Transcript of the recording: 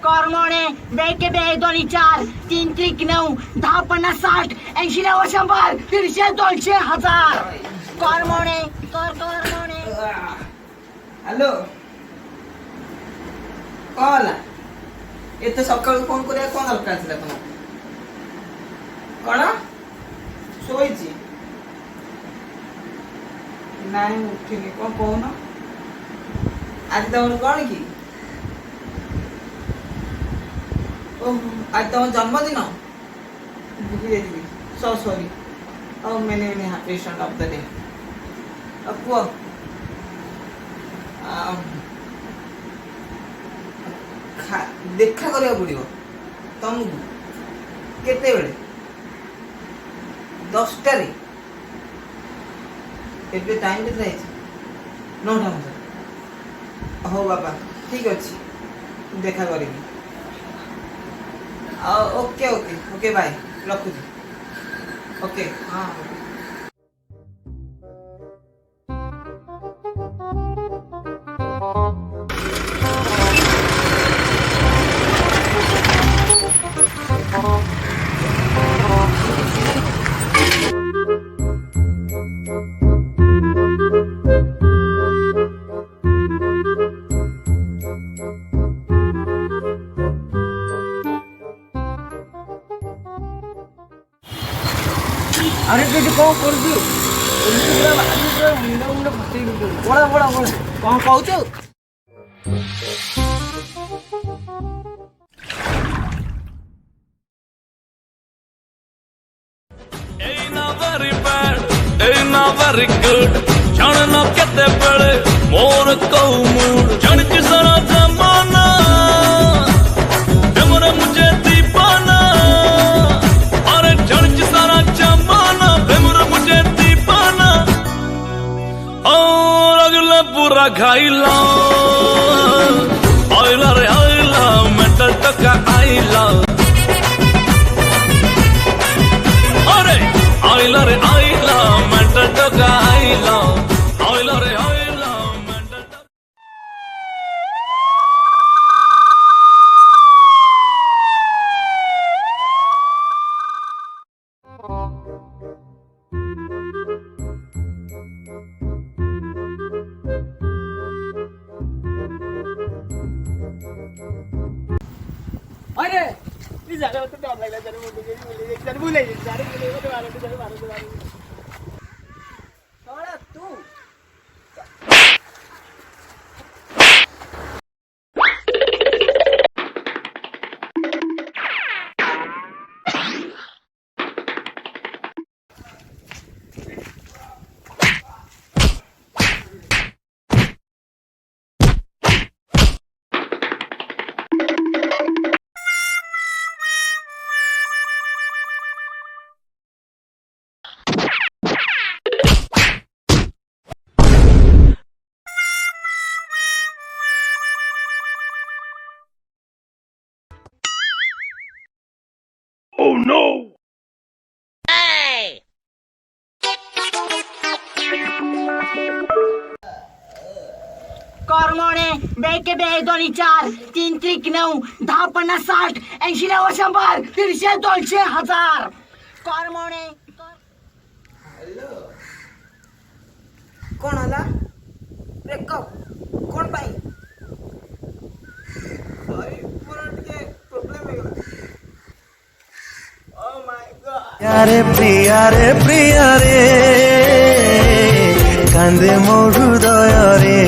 करमोणे बेके बे 2 4 3 त्रिक 9 10 50 60 80 90 100 150 200 1000 करमोणे करमोणे hello call एत सकाळू phone करिया कोन दरकार छला तुम कोन सोईची नहीं उठिनी कोन कहून आज तमर कोन की आज तम जन्मदिन भूली जाइए so sorry oh many happy return of the day कुआ देखा करिया पड़ो तुमको केते बेले 10टा रे एबे टाइम केते है 9टा बजे हो बाबा ठीक अछि देखा करेगी ओके ओके ओके बाय रखु ओके हाँ अरे तुझे कौन कर दियो पूरा मुंडा फटे बड़ा बड़ा बड़ा कौन कहू तो very good जानना केते बड़े मोर को मूड जन की सारा जमाना बेमरे मुझे दीवाना अरे जन की सारा जमाना बेमरे मुझे दीवाना और अगला पूरा घायला आइला रे आइला मेंटल टका आइला अरे आइला रे आइला मेंटल टका आइला आइला रे आइला मेंटल टका अरे इस जगह तो डर लग रहा है जरूर बोले थोड़ा तू Oh no करमोणे बेके बे 2 4 3 त्रिक 9 10 50 60 80 90 100 150 200 1000 करमोणे हेलो कौन हला ब्रेकअप कौन पाई सॉरी पूरा टिके प्रॉब्लम हो गला ओ माय गॉड रे प्रिया रे कांदे मोर हृदय रे